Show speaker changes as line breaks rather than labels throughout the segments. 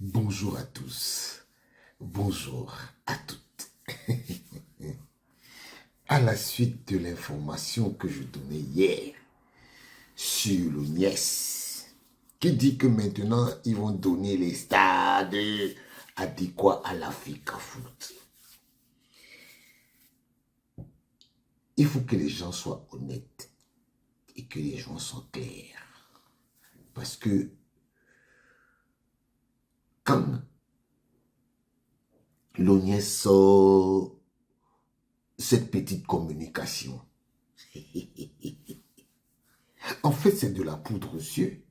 Bonjour à tous, bonjour à toutes. À la suite de l'information que je donnais hier sur l'ONIES, qui dit que maintenant ils vont donner les stades adéquats à l'Africa Foot. Il faut que les gens soient honnêtes et que les gens soient clairs. Parce que quand l'ONIES sort cette petite communication, en fait c'est de la poudre aux yeux.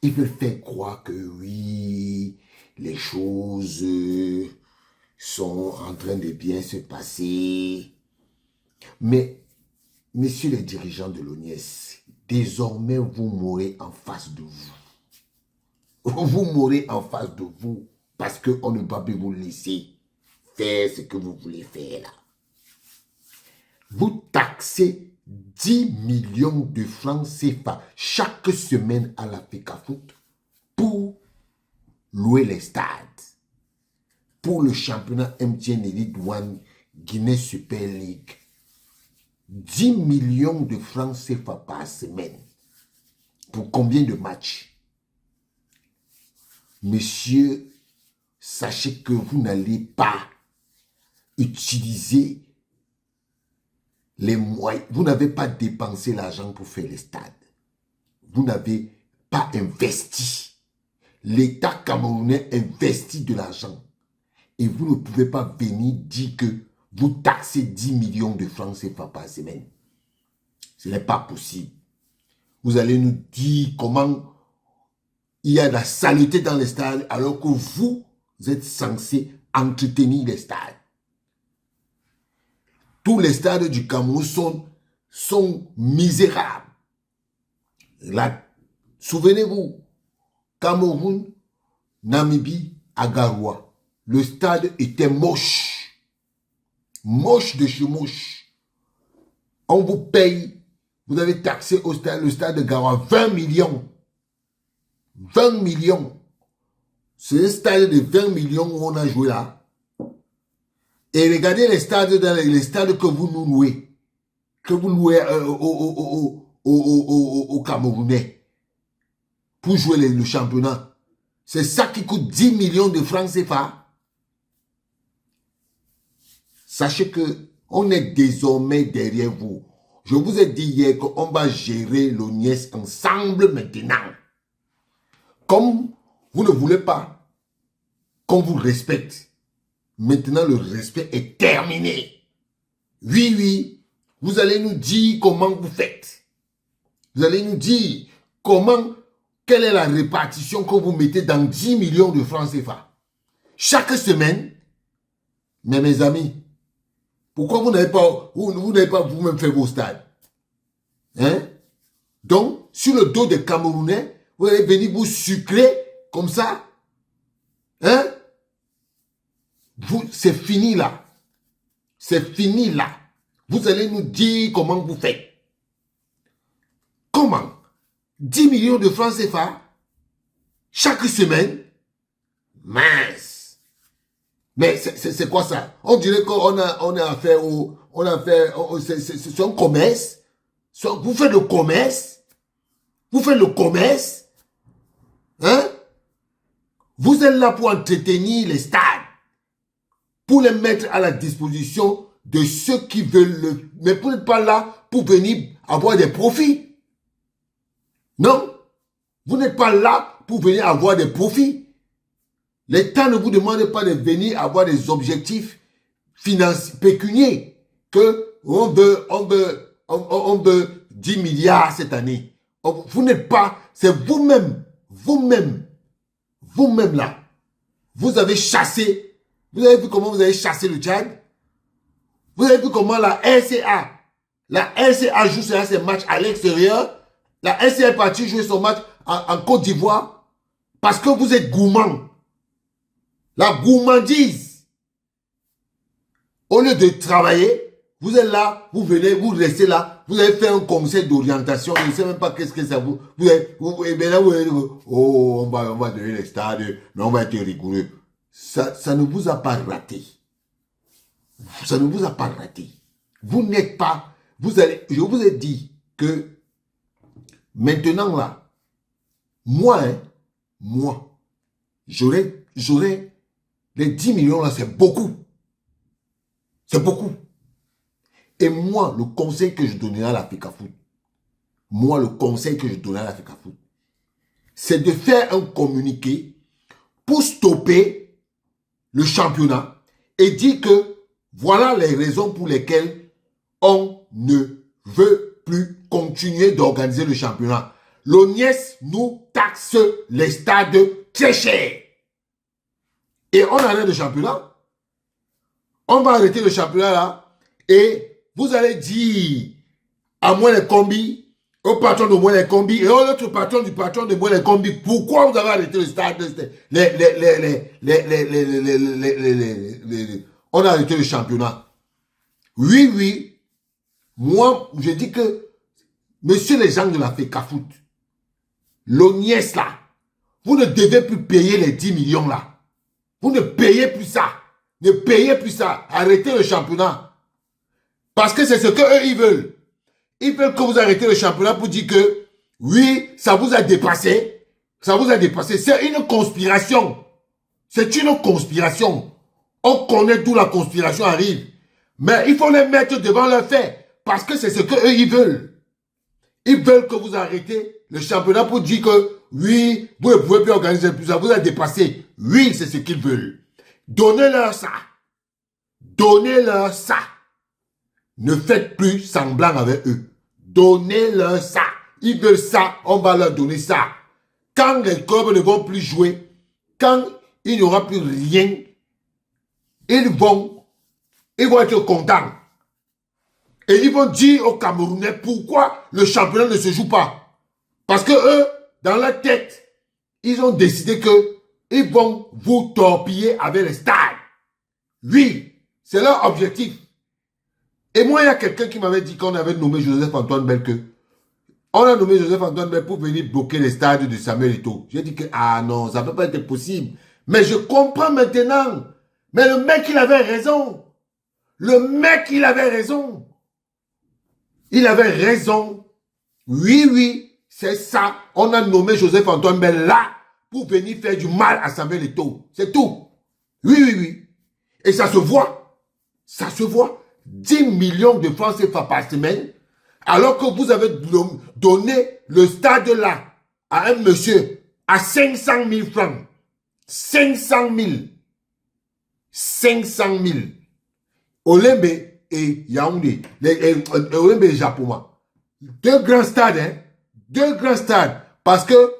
Ils veulent faire croire que oui, les choses sont en train de bien se passer. Mais, messieurs les dirigeants de l'ONIES, désormais vous mourrez en face de vous. Vous mourrez en face de vous parce qu'on ne va plus vous laisser faire ce que vous voulez faire là. Vous taxez 10 millions de francs CFA chaque semaine à l'Africa Foot pour louer les stades. Pour le championnat MTN Elite One Guinée Super League. 10 millions de francs CFA par semaine. Pour combien de matchs? Monsieur, sachez que vous n'allez pas utiliser les moyens. Vous n'avez pas dépensé l'argent pour faire les stades. Vous n'avez pas investi. L'État camerounais investit de l'argent. Et vous ne pouvez pas venir dire que vous taxez 10 millions de francs CFA par semaine. Ce n'est pas possible. Vous allez nous dire comment il y a de la saleté dans les stades alors que vous êtes censé entretenir les stades. Tous les stades du Cameroun sont misérables. Là, souvenez-vous, Cameroun, Namibie, Agaroua, le stade était moche. Moche de chez moche. On vous paye, vous avez taxé au stade, le stade de Garoua 20 millions. 20 millions. C'est un stade de 20 millions où on a joué là. Et regardez les stades, les stades que vous nous louez. Que vous louez au Camerounais. Pour jouer le championnat. C'est ça qui coûte 10 millions de francs CFA. Sachez que on est désormais derrière vous. Je vous ai dit hier qu'on va gérer l'ONIES ensemble maintenant. Comme vous ne voulez pas qu'on vous respecte, maintenant le respect est terminé. Oui, vous allez nous dire comment vous faites. Vous allez nous dire quelle est la répartition que vous mettez dans 10 millions de francs CFA. Chaque semaine, mais mes amis, pourquoi vous n'avez pas vous-même fait vos stades? Hein? Donc, sur le dos des Camerounais, vous allez venir vous sucrer comme ça. Hein? C'est fini là. C'est fini là. Vous allez nous dire comment vous faites. Comment? 10 millions de francs CFA chaque semaine? Mince. Mais c'est quoi ça? On dirait qu'on a affaire au... C'est un commerce. Vous faites le commerce. Vous faites le commerce. Hein? Vous êtes là pour entretenir les stades. Pour les mettre à la disposition de ceux qui veulent le... Mais vous n'êtes pas là pour venir avoir des profits. Non. Vous n'êtes pas là pour venir avoir des profits. L'État ne vous demande pas de venir avoir des objectifs financiers, pécuniaires. On veut 10 milliards cette année. Vous n'êtes pas... C'est vous-même là. Vous avez chassé. Vous avez vu comment vous avez chassé le Tchad? Vous avez vu comment la RCA joue ses matchs à l'extérieur? La RCA est partie jouer son match en Côte d'Ivoire parce que vous êtes gourmand. La gourmandise. Au lieu de travailler, vous êtes là, vous venez, vous restez là vous avez fait un conseil d'orientation, je ne sais même pas qu'est-ce que ça vous... Et maintenant, vous allez dire, oh, on va donner les stades, mais on va être rigoureux. Ça ne vous a pas raté. Ça ne vous a pas raté. Vous n'êtes pas... je vous ai dit que maintenant, là, moi, j'aurais les 10 millions, là, c'est beaucoup. C'est beaucoup. Et moi, le conseil que je donnerai à la FECAFOOT, c'est de faire un communiqué pour stopper le championnat et dire que voilà les raisons pour lesquelles on ne veut plus continuer d'organiser le championnat. L'ONIES nous taxe les stades très chers. Et on arrête le championnat. On va arrêter le championnat là. Et vous allez dire à Moelle Kombi, au patron de Moelle Kombi et à l'autre patron du patron de Moelle Kombi, pourquoi vous avez arrêté le stade, on a arrêté le championnat. Oui. Moi, je dis que, monsieur les gens de la FECAFOOT, l'ONIES là, vous ne devez plus payer les 10 millions là. Vous ne payez plus ça. Ne payez plus ça. Arrêtez le championnat. Parce que c'est ce qu'eux, ils veulent. Ils veulent que vous arrêtez le championnat pour dire que, oui, ça vous a dépassé. Ça vous a dépassé. C'est une conspiration. C'est une conspiration. On connaît d'où la conspiration arrive. Mais il faut les mettre devant leurs faits. Parce que c'est ce qu'eux, ils veulent. Ils veulent que vous arrêtez le championnat pour dire que, oui, vous ne pouvez plus organiser plus, ça vous a dépassé. Oui, c'est ce qu'ils veulent. Donnez-leur ça. Donnez-leur ça. Ne faites plus semblant avec eux. Donnez-leur ça. Ils veulent ça, on va leur donner ça. Quand les clubs ne vont plus jouer, quand il n'y aura plus rien, ils vont être contents. Et ils vont dire aux Camerounais pourquoi le championnat ne se joue pas. Parce que eux, dans leur tête, ils ont décidé que ils vont vous torpiller avec les stades. Oui, c'est leur objectif. Et moi, il y a quelqu'un qui m'avait dit qu'on avait nommé Joseph-Antoine Belke. On a nommé Joseph-Antoine Belke pour venir bloquer les stades de Samuel Eto'o. J'ai dit que, ah non, ça ne peut pas être possible. Mais je comprends maintenant. Mais le mec, il avait raison. Le mec, il avait raison. Il avait raison. Oui, c'est ça. On a nommé Joseph-Antoine Belke là pour venir faire du mal à Samuel Eto'o. C'est tout. Oui. Et ça se voit. Ça se voit. 10 millions de francs CFA par semaine, alors que vous avez donné le stade là à un monsieur à 500 000 francs. 500 000. 500 000. Olembe et Yaoundé. Olembe et Japoma. Deux grands stades, hein. Deux grands stades. Parce que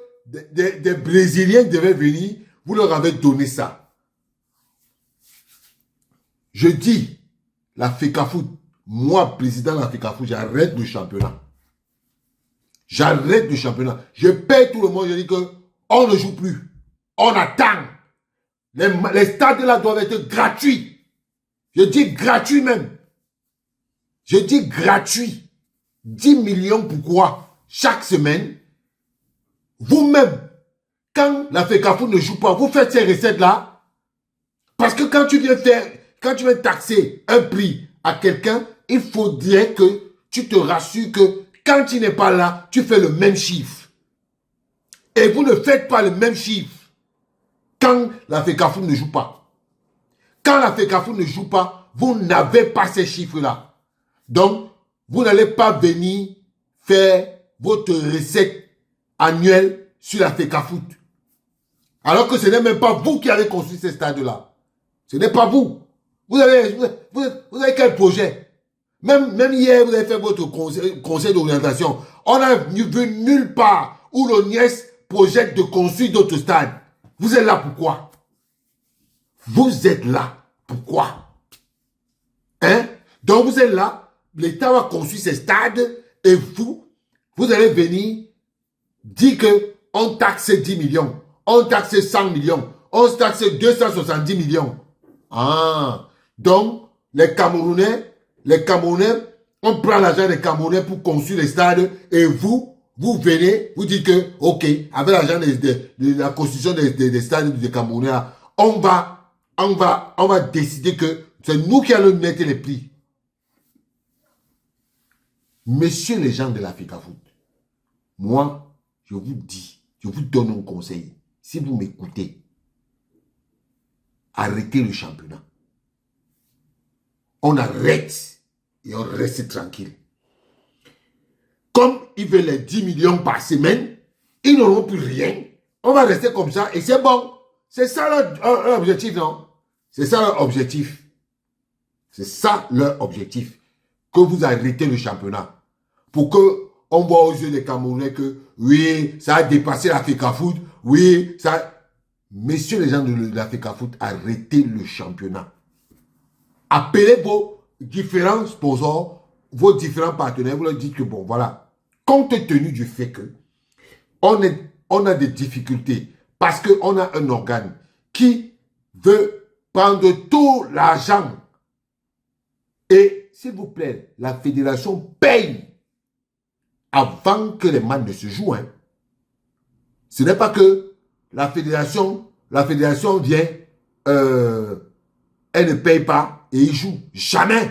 des Brésiliens devaient venir, vous leur avez donné ça. Je dis, la FECAFOOT, moi, président de la FECAFOOT, j'arrête le championnat. J'arrête le championnat. Je paye tout le monde, je dis que on ne joue plus. On attend. Les stades là doivent être gratuits. Je dis gratuit même. Je dis gratuit. 10 millions pourquoi? Chaque semaine, vous-même, quand la FECAFOOT ne joue pas, vous faites ces recettes-là. Parce que quand tu viens taxer un prix à quelqu'un, il faudrait que tu te rassures que quand tu n'es pas là, tu fais le même chiffre. Et vous ne faites pas le même chiffre quand la FECAFOOT ne joue pas. Quand la FECAFOOT ne joue pas, vous n'avez pas ces chiffres-là. Donc, vous n'allez pas venir faire votre recette annuelle sur la FECAFOOT. Alors que ce n'est même pas vous qui avez construit ces stades-là. Ce n'est pas vous. Vous avez quel projet? Même hier, vous avez fait votre conseil d'orientation. On n'a vu nulle part où l'ONIES projette de construire d'autres stades. Vous êtes là pourquoi? Vous êtes là pourquoi? Hein? Donc vous êtes là, l'État va construire ces stades et vous allez venir dire que on taxe 10 millions, on taxe 100 millions, on taxe 270 millions. Ah, donc les Camerounais, On prend l'argent des Camerounais pour construire les stades et vous venez, vous dites que, ok, avec l'argent de la construction des stades des Camerounais, on va décider que c'est nous qui allons mettre les prix. Messieurs les gens de l'Africa Foot, moi, je vous dis, je vous donne un conseil. Si vous m'écoutez, arrêtez le championnat. On arrête et on reste tranquille. Comme ils veulent les 10 millions par semaine, ils n'auront plus rien. On va rester comme ça et c'est bon. C'est ça leur objectif, non? C'est ça leur objectif. C'est ça leur objectif. Que vous arrêtez le championnat. Pour que on voit aux yeux des Camerounais que oui, ça a dépassé l'Africa Foot. Oui, ça... Messieurs les gens de l'Africa Foot, arrêtez le championnat. Appelez vos différents sponsors, vos différents partenaires, vous leur dites que bon, voilà, compte tenu du fait que on a des difficultés parce qu'on a un organe qui veut prendre tout l'argent. Et s'il vous plaît, la fédération paye avant que les matchs ne se jouent. Hein. Ce n'est pas que la fédération vient, elle ne paye pas et il joue. Jamais.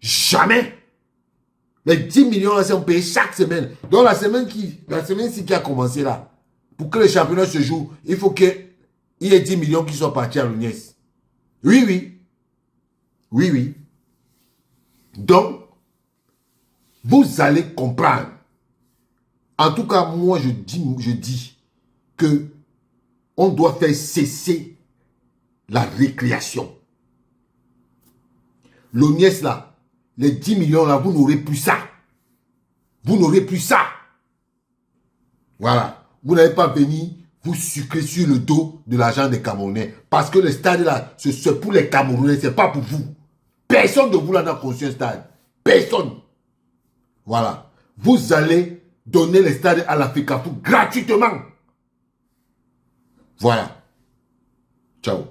Jamais. Les 10 millions là, sont payés chaque semaine. Donc la semaine-ci qui a commencé là, pour que le championnat se joue, il faut qu'il y ait 10 millions qui soient partis à l'UNES. Oui, oui. Oui, oui. Donc, vous allez comprendre. En tout cas, moi, je dis que on doit faire cesser la récréation. L'ONIES là, les 10 millions là, vous n'aurez plus ça. Vous n'aurez plus ça. Voilà. Vous n'allez pas venir vous sucrer sur le dos de l'argent des Camerounais. Parce que le stade là, c'est pour les Camerounais, c'est pas pour vous. Personne de vous là n'a construit un stade. Personne. Voilà. Vous allez donner les stades à l'Africa Foot gratuitement. Voilà. Ciao.